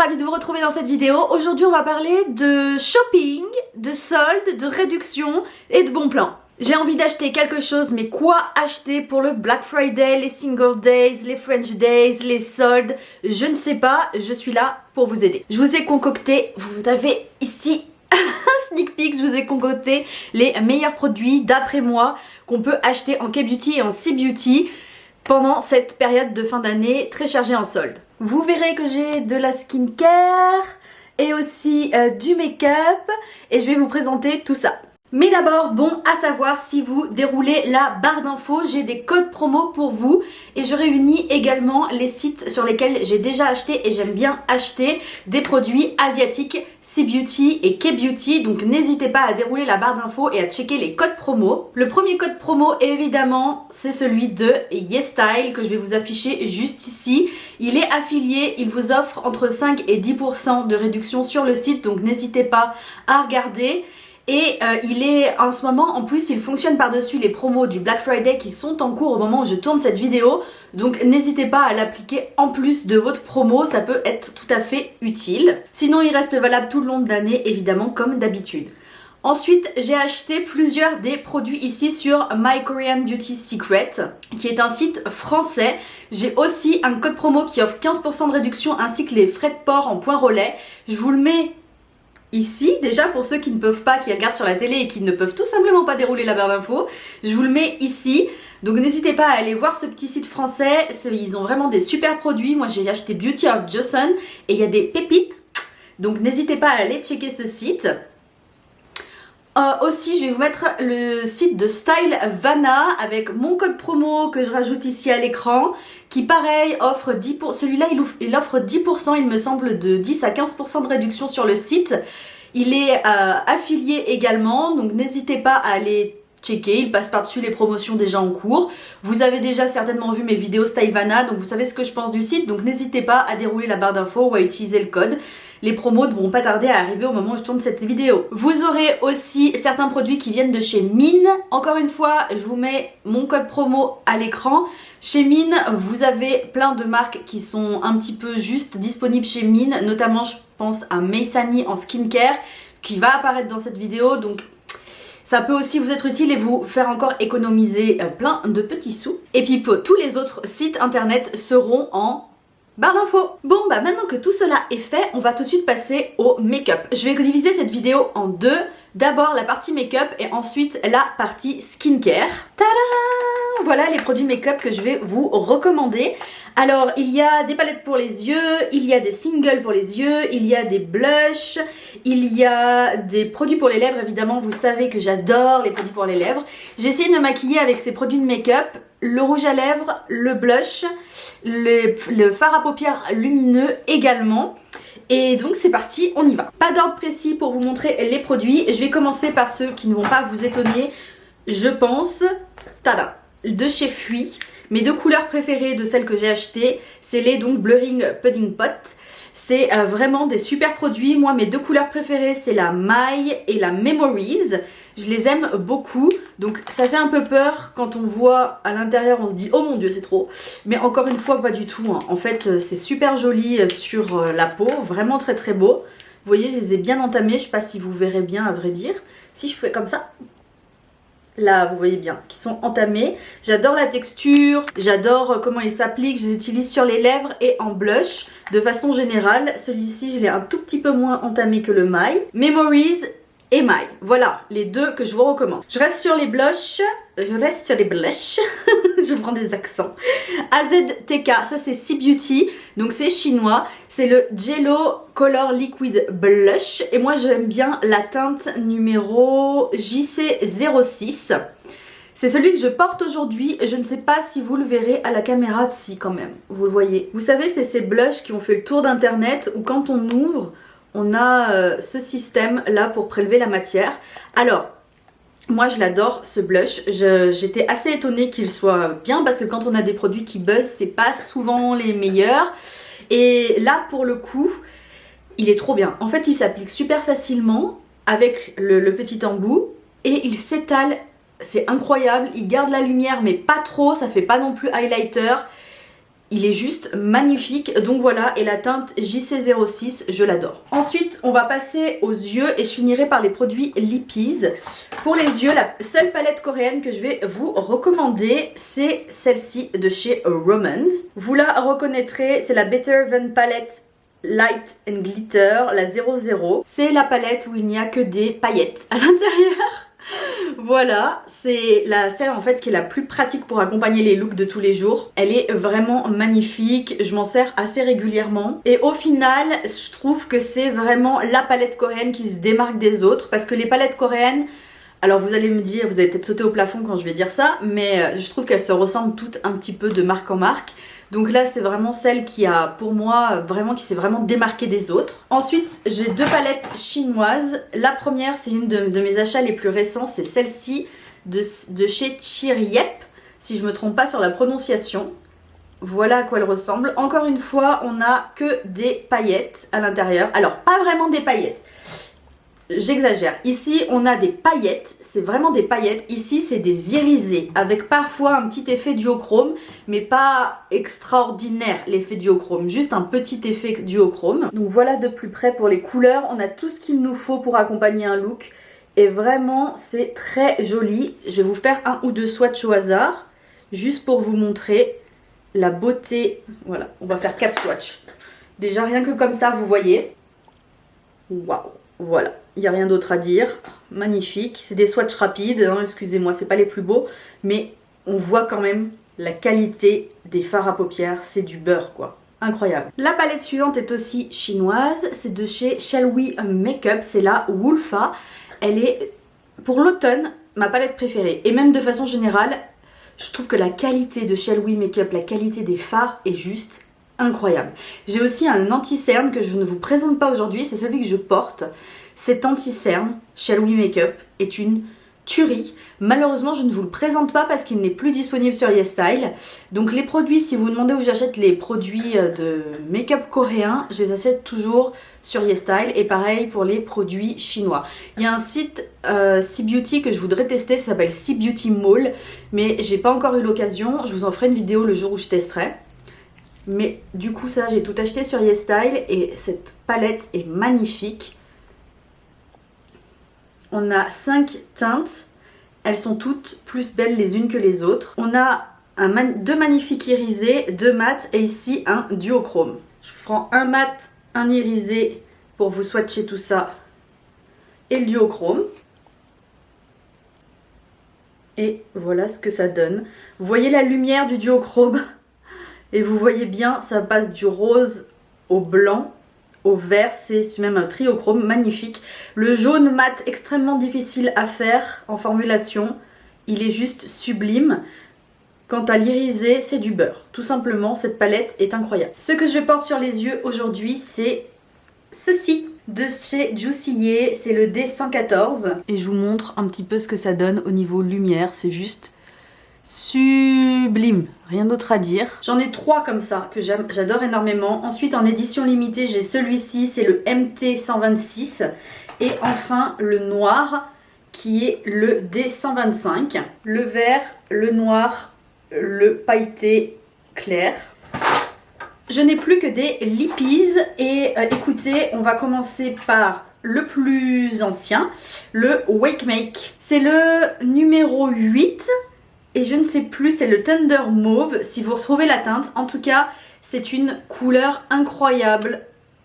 ravie de vous retrouver dans cette vidéo. Aujourd'hui on va parler de shopping, de soldes, de réduction et de bons plans. J'ai envie d'acheter quelque chose, mais quoi acheter pour le Black Friday, les Single Days, les French Days, les soldes? Je ne sais pas, je suis là pour vous aider. Je vous ai concocté, vous avez ici un sneak peek, je vous ai concocté les meilleurs produits d'après moi qu'on peut acheter en K-Beauty et en C-Beauty pendant cette période de fin d'année très chargée en soldes. Vous verrez que j'ai de la skincare et aussi du make-up et je vais vous présenter tout ça. Mais d'abord, bon à savoir, si vous déroulez la barre d'infos, j'ai des codes promo pour vous et je réunis également les sites sur lesquels j'ai déjà acheté et j'aime bien acheter des produits asiatiques, C-Beauty et K-Beauty, donc n'hésitez pas à dérouler la barre d'infos et à checker les codes promo. Le premier code promo, évidemment, c'est celui de YesStyle que je vais vous afficher juste ici. Il est affilié, il vous offre entre 5 et 10% de réduction sur le site, donc n'hésitez pas à regarder. Et il est en ce moment, en plus il fonctionne par-dessus les promos du Black Friday qui sont en cours au moment où je tourne cette vidéo. Donc n'hésitez pas à l'appliquer en plus de votre promo, ça peut être tout à fait utile. Sinon il reste valable tout le long de l'année évidemment comme d'habitude. Ensuite, j'ai acheté plusieurs des produits ici sur My Korean Beauty Secret, qui est un site français. J'ai aussi un code promo qui offre 15% de réduction ainsi que les frais de port en point relais. Je vous le mets ici, déjà pour ceux qui ne peuvent pas, qui regardent sur la télé et qui ne peuvent tout simplement pas dérouler la barre d'infos, je vous le mets ici. Donc n'hésitez pas à aller voir ce petit site français, ils ont vraiment des super produits. Moi j'ai acheté Beauty of Joseon et il y a des pépites, donc n'hésitez pas à aller checker ce site. Aussi je vais vous mettre le site de Stylevanna avec mon code promo que je rajoute ici à l'écran, qui pareil offre 10%, celui-là il offre 10% il me semble, de 10 à 15% de réduction sur le site. Il est affilié également, donc n'hésitez pas à aller checker, il passe par-dessus les promotions déjà en cours. Vous avez déjà certainement vu mes vidéos Stylevanna, donc vous savez ce que je pense du site, donc n'hésitez pas à dérouler la barre d'infos ou à utiliser le code. Les promos ne vont pas tarder à arriver au moment où je tourne cette vidéo. Vous aurez aussi certains produits qui viennent de chez Min. Encore une fois, je vous mets mon code promo à l'écran. Chez Min, vous avez plein de marques qui sont un petit peu juste disponibles chez Min, notamment je pense à Meisani en skincare qui va apparaître dans cette vidéo, donc ça peut aussi vous être utile et vous faire encore économiser plein de petits sous. Et puis tous les autres sites internet seront en barre d'infos. Bon bah maintenant que tout cela est fait, on va tout de suite passer au make-up. Je vais diviser cette vidéo en deux. D'abord la partie make-up et ensuite la partie skincare. Tada! Voilà les produits make-up que je vais vous recommander. Alors il y a des palettes pour les yeux, il y a des singles pour les yeux, il y a des blushs, il y a des produits pour les lèvres. Évidemment vous savez que j'adore les produits pour les lèvres. J'ai essayé de me maquiller avec ces produits de make-up. Le rouge à lèvres, le blush, le fard à paupières lumineux également. Et donc c'est parti, on y va. Pas d'ordre précis pour vous montrer les produits. Je vais commencer par ceux qui ne vont pas vous étonner, je pense. Tada! De chez Fui. Mes deux couleurs préférées de celles que j'ai achetées, c'est les donc Blurring Pudding Pot. C'est vraiment des super produits. Moi mes deux couleurs préférées c'est la My et la Memories. Je les aime beaucoup, donc ça fait un peu peur quand on voit à l'intérieur, on se dit oh mon dieu c'est trop, mais encore une fois pas du tout, hein. En fait c'est super joli sur la peau, vraiment très très beau. Vous voyez je les ai bien entamés, je sais pas si vous verrez bien à vrai dire, si je fais comme ça. Là, vous voyez bien, qui sont entamés. J'adore la texture, j'adore comment ils s'appliquent. Je les utilise sur les lèvres et en blush. De façon générale, celui-ci, je l'ai un tout petit peu moins entamé que le My. Memories et My. Voilà, les deux que je vous recommande. Je reste sur les blushs. Je prends des accents. AZTK, ça c'est C-Beauty, donc c'est chinois. C'est le Jello Color Liquid Blush. Et moi j'aime bien la teinte numéro JC06. C'est celui que je porte aujourd'hui. Je ne sais pas si vous le verrez à la caméra, si quand même, vous le voyez. Vous savez, c'est ces blushs qui ont fait le tour d'internet où quand on ouvre, on a ce système là pour prélever la matière. Alors, moi je l'adore ce blush, j'étais assez étonnée qu'il soit bien parce que quand on a des produits qui buzzent, c'est pas souvent les meilleurs. Et là pour le coup, il est trop bien. En fait il s'applique super facilement avec le petit embout et il s'étale, c'est incroyable. Il garde la lumière mais pas trop, ça fait pas non plus highlighter. Il est juste magnifique, donc voilà, et la teinte JC06, je l'adore. Ensuite, on va passer aux yeux et je finirai par les produits Lippies. Pour les yeux, la seule palette coréenne que je vais vous recommander, c'est celle-ci de chez Romand. Vous la reconnaîtrez, c'est la Better Than Palette Light and Glitter, la 00. C'est la palette où il n'y a que des paillettes à l'intérieur. Voilà, c'est celle en fait qui est la plus pratique pour accompagner les looks de tous les jours. Elle est vraiment magnifique, je m'en sers assez régulièrement. Et au final, je trouve que c'est vraiment la palette coréenne qui se démarque des autres. Parce que les palettes coréennes, alors vous allez me dire, vous allez peut-être sauter au plafond quand je vais dire ça, mais je trouve qu'elles se ressemblent toutes un petit peu de marque en marque. Donc là c'est vraiment celle qui a pour moi qui s'est vraiment démarquée des autres. Ensuite j'ai deux palettes chinoises. La première c'est une de mes achats les plus récents, c'est celle-ci de chez Chiriep, si je me trompe pas sur la prononciation. Voilà à quoi elle ressemble. Encore une fois on a que des paillettes à l'intérieur. Alors pas vraiment des paillettes. J'exagère. Ici, on a des paillettes. C'est vraiment des paillettes. Ici, c'est des irisés avec parfois un petit effet duochrome, mais pas extraordinaire l'effet duochrome. Juste un petit effet duochrome. Donc voilà de plus près pour les couleurs. On a tout ce qu'il nous faut pour accompagner un look. Et vraiment, c'est très joli. Je vais vous faire un ou deux swatchs au hasard, juste pour vous montrer la beauté. Voilà, on va faire 4 swatchs. Déjà, rien que comme ça, vous voyez. Waouh! Voilà, il n'y a rien d'autre à dire. Magnifique, c'est des swatchs rapides, hein, excusez-moi, c'est pas les plus beaux, mais on voit quand même la qualité des fards à paupières, c'est du beurre quoi. Incroyable. La palette suivante est aussi chinoise, c'est de chez Shall We Makeup, c'est la Wolfa. Elle est, pour l'automne, ma palette préférée. Et même de façon générale, je trouve que la qualité de Shall We Makeup, la qualité des fards est juste incroyable. J'ai aussi un anti-cerne que je ne vous présente pas aujourd'hui, c'est celui que je porte. Cet anti-cerne, Shall We Makeup, est une tuerie. Malheureusement, je ne vous le présente pas parce qu'il n'est plus disponible sur YesStyle. Donc les produits, si vous demandez où j'achète les produits de make-up coréen, je les achète toujours sur YesStyle. Et pareil pour les produits chinois. Il y a un site C-Beauty que je voudrais tester, ça s'appelle C-Beauty Mall. Mais j'ai pas encore eu l'occasion, je vous en ferai une vidéo le jour où je testerai. Mais du coup ça j'ai tout acheté sur YesStyle et cette palette est magnifique. On a 5 teintes, elles sont toutes plus belles les unes que les autres. On a deux magnifiques irisés, 2 mat et ici un duochrome. Je prends un mat, un irisé pour vous swatcher tout ça et le duochrome. Et voilà ce que ça donne. Vous voyez la lumière du duochrome? Et vous voyez bien, ça passe du rose au blanc, au vert, c'est même un triochrome magnifique. Le jaune mat, extrêmement difficile à faire en formulation, il est juste sublime. Quant à l'irisé, c'est du beurre. Tout simplement, cette palette est incroyable. Ce que je porte sur les yeux aujourd'hui, c'est ceci de chez Jussier, c'est le D114. Et je vous montre un petit peu ce que ça donne au niveau lumière, c'est juste sublime, rien d'autre à dire. J'en ai 3 comme ça que j'adore énormément. Ensuite en édition limitée j'ai celui-ci, c'est le MT126. Et enfin le noir qui est le D125. Le vert, le noir, le pailleté clair. Je n'ai plus que des Lippies et écoutez, on va commencer par le plus ancien, le Wake Make. C'est le numéro 8. Et je ne sais plus, c'est le Tender Mauve, si vous retrouvez la teinte. En tout cas, c'est une couleur incroyable.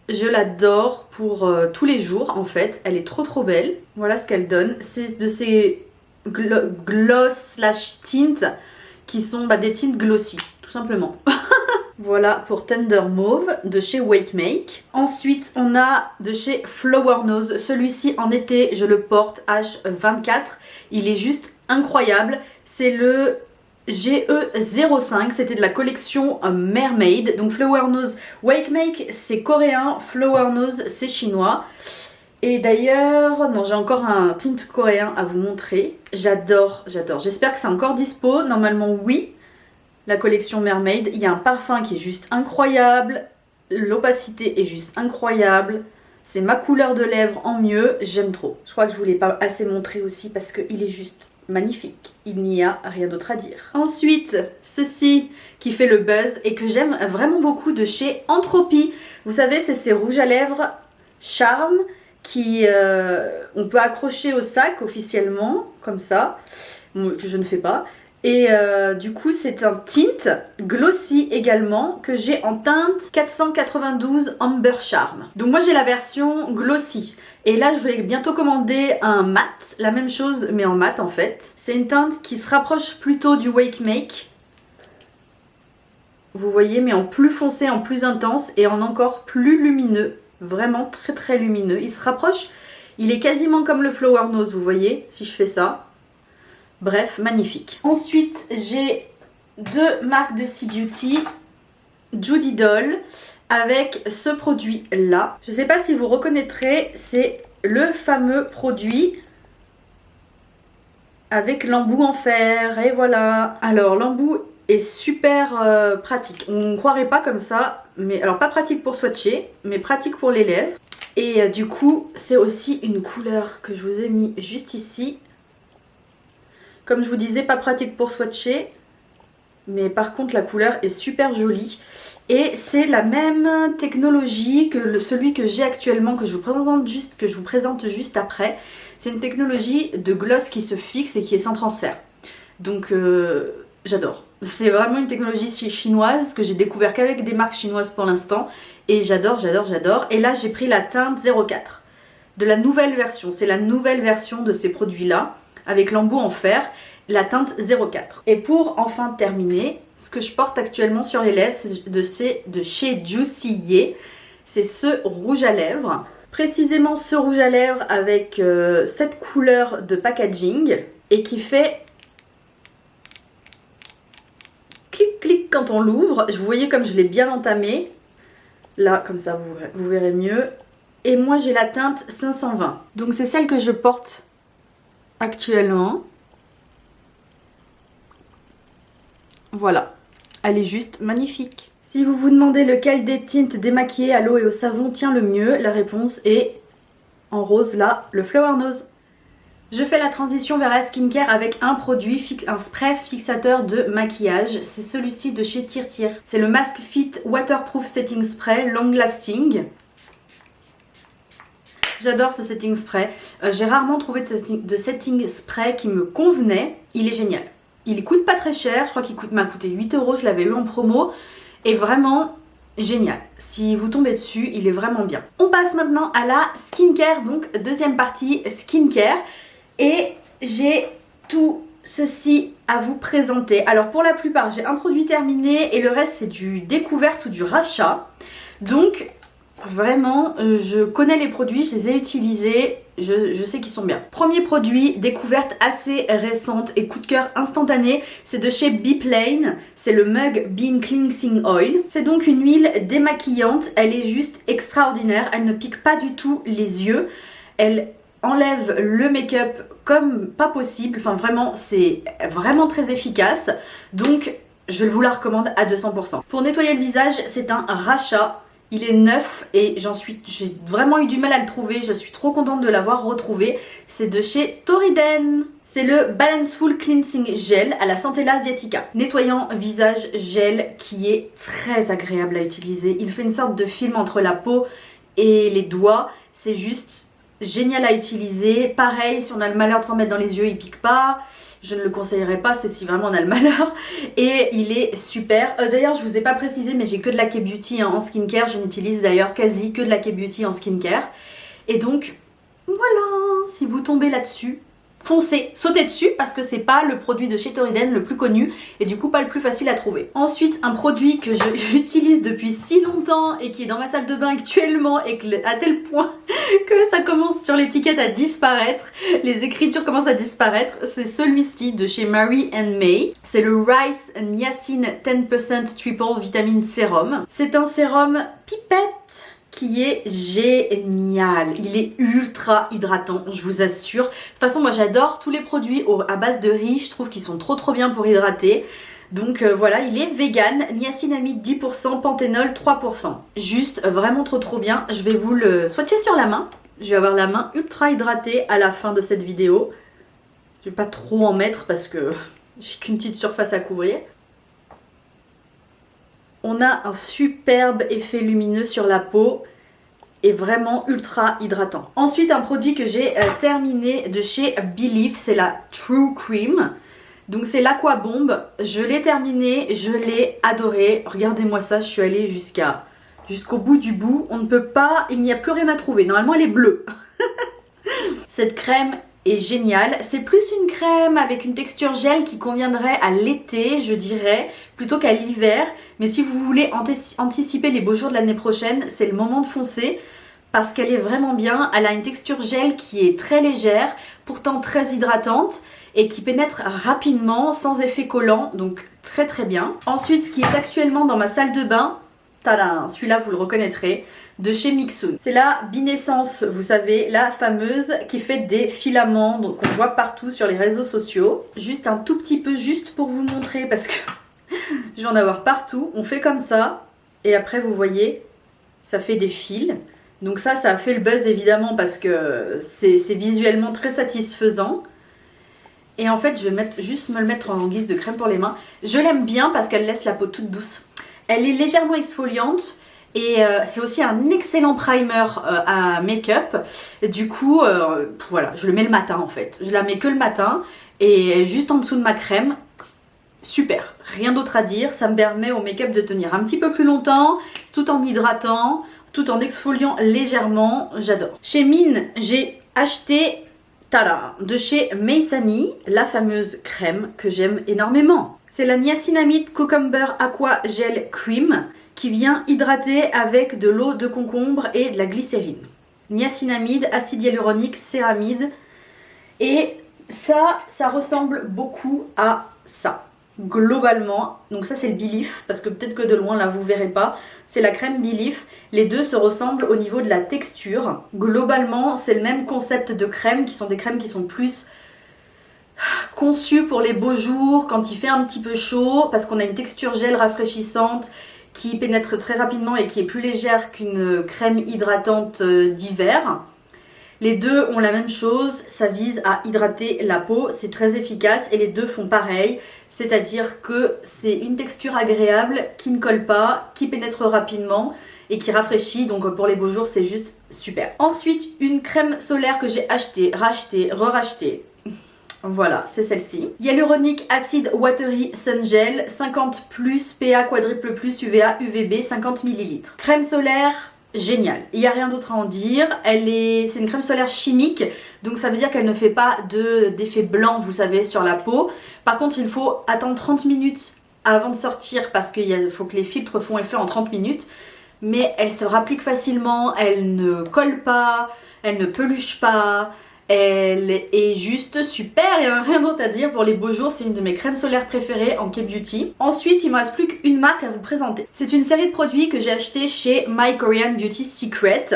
Je l'adore pour tous les jours, en fait. Elle est trop belle. Voilà ce qu'elle donne. C'est de ces gloss slash tints qui sont des tints glossy, tout simplement. Voilà pour Tender Mauve de chez Wake Make. Ensuite, on a de chez Flower Nose. Celui-ci, en été, je le porte H24. Il est juste incroyable. C'est le GE05, c'était de la collection Mermaid. Donc Flower Nose, Wake Make c'est coréen, Flower Nose c'est chinois. Et d'ailleurs, non, j'ai encore un tint coréen à vous montrer. J'adore, j'adore. J'espère que c'est encore dispo. Normalement oui, la collection Mermaid. Il y a un parfum qui est juste incroyable. L'opacité est juste incroyable. C'est ma couleur de lèvres en mieux, j'aime trop. Je crois que je vous l'ai pas assez montré aussi parce qu'il est juste magnifique. Il n'y a rien d'autre à dire. Ensuite, ceci qui fait le buzz et que j'aime vraiment beaucoup de chez Entropy. Vous savez, c'est ces rouges à lèvres Charme qui on peut accrocher au sac officiellement, comme ça, que je ne fais pas. Et du coup c'est un tint glossy également que j'ai en teinte 492 Amber Charm. Donc moi j'ai la version glossy. Et là je vais bientôt commander un mat, la même chose mais en mat en fait. C'est une teinte qui se rapproche plutôt du Wake Make. Vous voyez, mais en plus foncé, en plus intense et en encore plus lumineux. Vraiment très très lumineux. Il se rapproche, il est quasiment comme le Flower Nose, vous voyez, si je fais ça. Bref, magnifique. Ensuite, j'ai deux marques de C-Beauty. Judy Doll avec ce produit-là. Je ne sais pas si vous reconnaîtrez, c'est le fameux produit avec l'embout en fer. Et voilà. Alors, l'embout est super pratique. On ne croirait pas comme ça, mais alors pas pratique pour swatcher, mais pratique pour les lèvres. Et du coup, c'est aussi une couleur que je vous ai mis juste ici. Comme je vous disais, pas pratique pour swatcher, mais par contre la couleur est super jolie. Et c'est la même technologie que celui que j'ai actuellement, que je vous présente juste après. C'est une technologie de gloss qui se fixe et qui est sans transfert. Donc j'adore. C'est vraiment une technologie chinoise que j'ai découvert qu'avec des marques chinoises pour l'instant. Et j'adore, j'adore, j'adore. Et là j'ai pris la teinte 04 de la nouvelle version. C'est la nouvelle version de ces produits-là, avec l'embout en fer, la teinte 04. Et pour enfin terminer, ce que je porte actuellement sur les lèvres, c'est de chez Juicy Ye. C'est ce rouge à lèvres. Précisément ce rouge à lèvres avec cette couleur de packaging et qui fait clic-clic quand on l'ouvre. Vous voyez comme je l'ai bien entamé. Là, comme ça, vous verrez mieux. Et moi, j'ai la teinte 520. Donc c'est celle que je porte actuellement. Voilà, elle est juste magnifique. Si vous vous demandez lequel des tints démaquillés à l'eau et au savon tient le mieux, la réponse est en rose là, le Flower Nose. Je fais la transition vers la skincare avec un produit, un spray fixateur de maquillage. C'est celui-ci de chez Tirtir. C'est le Mask Fit Waterproof Setting Spray Long Lasting. J'adore ce setting spray. J'ai rarement trouvé de setting spray qui me convenait. Il est génial. Il coûte pas très cher. Je crois qu'il m'a coûté 8 €. Je l'avais eu en promo. Et vraiment génial. Si vous tombez dessus, il est vraiment bien. On passe maintenant à la skincare. Donc deuxième partie skincare. Et j'ai tout ceci à vous présenter. Alors pour la plupart, j'ai un produit terminé. Et le reste, c'est du découverte ou du rachat. Donc vraiment, je connais les produits, je les ai utilisés, je sais qu'ils sont bien. Premier produit, découverte assez récente et coup de cœur instantané, c'est de chez Beeplane, c'est le Mug Bean Cleansing Oil. C'est donc une huile démaquillante, elle est juste extraordinaire, elle ne pique pas du tout les yeux, elle enlève le make-up comme pas possible, enfin vraiment, c'est vraiment très efficace, donc je vous la recommande à 200%. Pour nettoyer le visage, c'est un rachat. Il est neuf et j'ai vraiment eu du mal à le trouver. Je suis trop contente de l'avoir retrouvé. C'est de chez Toriden. C'est le Balanceful Cleansing Gel à la Centella Asiatica. Nettoyant visage gel qui est très agréable à utiliser. Il fait une sorte de film entre la peau et les doigts. C'est juste génial à utiliser. Pareil, si on a le malheur de s'en mettre dans les yeux, il pique pas. Je ne le conseillerais pas, c'est si vraiment on a le malheur. Et il est super. D'ailleurs, je vous ai pas précisé, mais j'ai que de la K-Beauty en skincare. Je n'utilise d'ailleurs quasi que de la K-Beauty en skincare. Et donc, voilà, si vous tombez là-dessus, foncez, sautez dessus parce que c'est pas le produit de chez Toriden le plus connu et du coup pas le plus facile à trouver. Ensuite, un produit que j'utilise depuis si longtemps et qui est dans ma salle de bain actuellement et à tel point que ça commence sur l'étiquette à disparaître, les écritures commencent à disparaître, c'est celui-ci de chez Mary & May. C'est le Rice Niacin 10% Triple Vitamin Serum. C'est un sérum pipette qui est génial. Il est ultra hydratant, je vous assure. De toute façon, moi j'adore tous les produits à base de riz, je trouve qu'ils sont trop bien pour hydrater. Donc voilà, il est vegan, niacinamide 10%, panthénol 3%. Juste vraiment trop bien. Je vais vous le swatcher sur la main. Je vais avoir la main ultra hydratée à la fin de cette vidéo. Je vais pas trop en mettre parce que j'ai qu'une petite surface à couvrir. On a un superbe effet lumineux sur la peau et vraiment ultra hydratant. Ensuite, un produit que j'ai terminé de chez Belif, c'est la True Cream. Donc c'est l'Aqua Bomb. Je l'ai terminé, je l'ai adoré. Regardez-moi ça, je suis allée jusqu'au bout du bout. On ne peut pas, il n'y a plus rien à trouver. Normalement, elle est bleue. Cette crème est géniale. C'est plus une crème avec une texture gel qui conviendrait à l'été, je dirais, plutôt qu'à l'hiver. Mais si vous voulez anticiper les beaux jours de l'année prochaine, c'est le moment de foncer parce qu'elle est vraiment bien. Elle a une texture gel qui est très légère, pourtant très hydratante et qui pénètre rapidement sans effet collant, donc très très bien. Ensuite, ce qui est actuellement dans ma salle de bain, tadam, celui-là vous le reconnaîtrez, de chez Mixoon. C'est la Binessence, vous savez, la fameuse qui fait des filaments qu'on voit partout sur les réseaux sociaux. Juste un tout petit peu, juste pour vous montrer, parce que je vais en avoir partout. On fait comme ça, et après vous voyez, ça fait des fils. Donc ça a fait le buzz évidemment parce que c'est visuellement très satisfaisant. Et en fait, je vais juste me le mettre en guise de crème pour les mains. Je l'aime bien parce qu'elle laisse la peau toute douce. Elle est légèrement exfoliante. Et c'est aussi un excellent primer à make-up. Du coup, voilà, je le mets le matin en fait. Je la mets que le matin et juste en dessous de ma crème. Super, rien d'autre à dire. Ça me permet au make-up de tenir un petit peu plus longtemps, tout en hydratant, tout en exfoliant légèrement. J'adore. Chez Mine, j'ai acheté tada, de chez Meisani, la fameuse crème que j'aime énormément. C'est la Niacinamide Cucumber Aqua Gel Cream qui vient hydrater avec de l'eau de concombre et de la glycérine. Niacinamide, acide hyaluronique, céramide. Et ça ressemble beaucoup à ça. Globalement, donc ça c'est le Belif, parce que peut-être que de loin là vous verrez pas, c'est la crème Belif. Les deux se ressemblent au niveau de la texture. Globalement, c'est le même concept de crème, qui sont des crèmes qui sont plus conçues pour les beaux jours, quand il fait un petit peu chaud, parce qu'on a une texture gel rafraîchissante qui pénètre très rapidement et qui est plus légère qu'une crème hydratante d'hiver. Les deux ont la même chose, ça vise à hydrater la peau, c'est très efficace et les deux font pareil, c'est-à-dire que c'est une texture agréable qui ne colle pas, qui pénètre rapidement et qui rafraîchit, donc pour les beaux jours c'est juste super. Ensuite, une crème solaire que j'ai achetée, rachetée, re-rachetée. Voilà, c'est celle-ci. Hyaluronic Acid Watery Sun Gel, 50+, PA quadruple plus, UVA, UVB, 50 ml. Crème solaire, géniale. Il n'y a rien d'autre à en dire. C'est une crème solaire chimique, donc ça veut dire qu'elle ne fait pas d'effet blanc, vous savez, sur la peau. Par contre, il faut attendre 30 minutes avant de sortir parce qu'il faut que les filtres font effet en 30 minutes. Mais elle se rapplique facilement, elle ne colle pas, elle ne peluche pas. Elle est juste super, il n'y a rien d'autre à dire pour les beaux jours, c'est une de mes crèmes solaires préférées en K-Beauty. Ensuite, il me reste plus qu'une marque à vous présenter. C'est une série de produits que j'ai acheté chez My Korean Beauty Secret.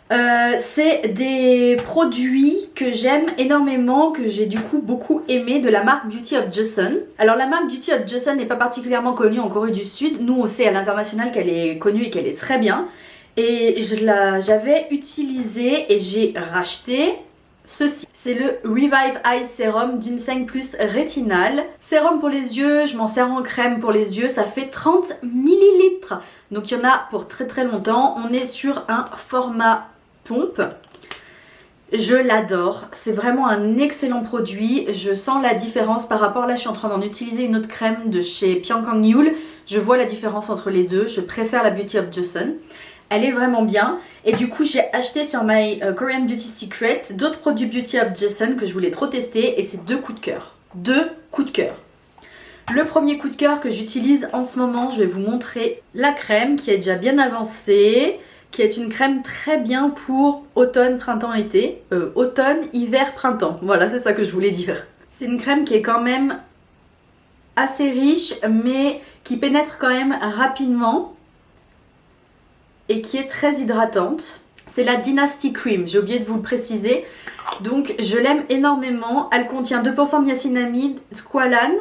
C'est des produits que j'aime énormément, que j'ai du coup beaucoup aimé, de la marque Beauty of Joseon. Alors la marque Beauty of Joseon n'est pas particulièrement connue en Corée du Sud. Nous on sait à l'international qu'elle est connue et qu'elle est très bien. Et j'avais utilisé et j'ai racheté ceci. C'est le Revive Eyes Serum Ginseng Plus Rétinal. Sérum pour les yeux, je m'en sers en crème pour les yeux, ça fait 30 ml. Donc il y en a pour très très longtemps. On est sur un format pompe. Je l'adore, c'est vraiment un excellent produit. Je sens la différence par rapport, là je suis en train d'en utiliser une autre crème de chez Pyongyang Yul. Je vois la différence entre les deux, je préfère la Beauty of Joseon. Elle est vraiment bien et du coup j'ai acheté sur My Korean Beauty Secret d'autres produits Beauty of Joseon que je voulais trop tester et c'est deux coups de cœur. Deux coups de cœur. Le premier coup de cœur que j'utilise en ce moment, je vais vous montrer la crème qui est déjà bien avancée, qui est une crème très bien pour automne, printemps, été. Automne, hiver, printemps. Voilà, c'est ça que je voulais dire. C'est une crème qui est quand même assez riche mais qui pénètre quand même rapidement et qui est très hydratante. C'est la Dynasty Cream, j'ai oublié de vous le préciser. Donc je l'aime énormément. Elle contient 2% de niacinamide, squalane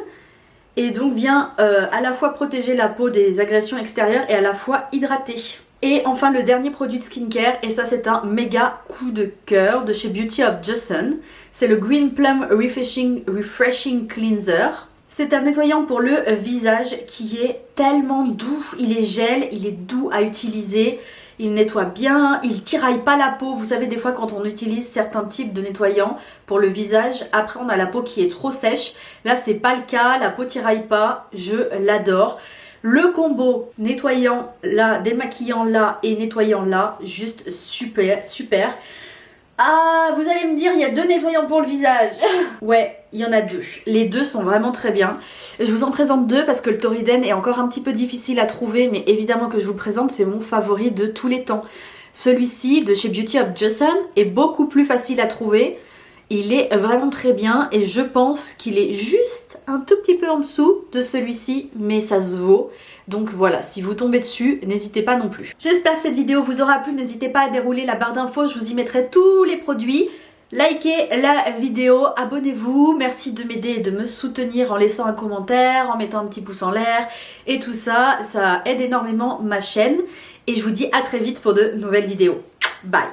et donc vient à la fois protéger la peau des agressions extérieures et à la fois hydrater. Et enfin le dernier produit de skincare, et ça c'est un méga coup de cœur de chez Beauty of Joseon. C'est le Green Plum Refreshing Cleanser. C'est un nettoyant pour le visage qui est tellement doux, il est gel, il est doux à utiliser, il nettoie bien, il tiraille pas la peau. Vous savez des fois quand on utilise certains types de nettoyants pour le visage, après on a la peau qui est trop sèche. Là c'est pas le cas, la peau tiraille pas, je l'adore. Le combo nettoyant là, démaquillant là et nettoyant là, juste super, super. Ah, vous allez me dire, il y a 2 nettoyants pour le visage. Ouais, il y en a 2. Les 2 sont vraiment très bien. Je vous en présente 2 parce que le Toriden est encore un petit peu difficile à trouver, mais évidemment que je vous le présente, c'est mon favori de tous les temps. Celui-ci de chez Beauty of Joseon est beaucoup plus facile à trouver. Il est vraiment très bien et je pense qu'il est juste un tout petit peu en dessous de celui-ci, mais ça se vaut. Donc voilà, si vous tombez dessus, n'hésitez pas non plus. J'espère que cette vidéo vous aura plu, n'hésitez pas à dérouler la barre d'infos, je vous y mettrai tous les produits. Likez la vidéo, abonnez-vous, merci de m'aider et de me soutenir en laissant un commentaire, en mettant un petit pouce en l'air et tout ça, ça aide énormément ma chaîne. Et je vous dis à très vite pour de nouvelles vidéos. Bye!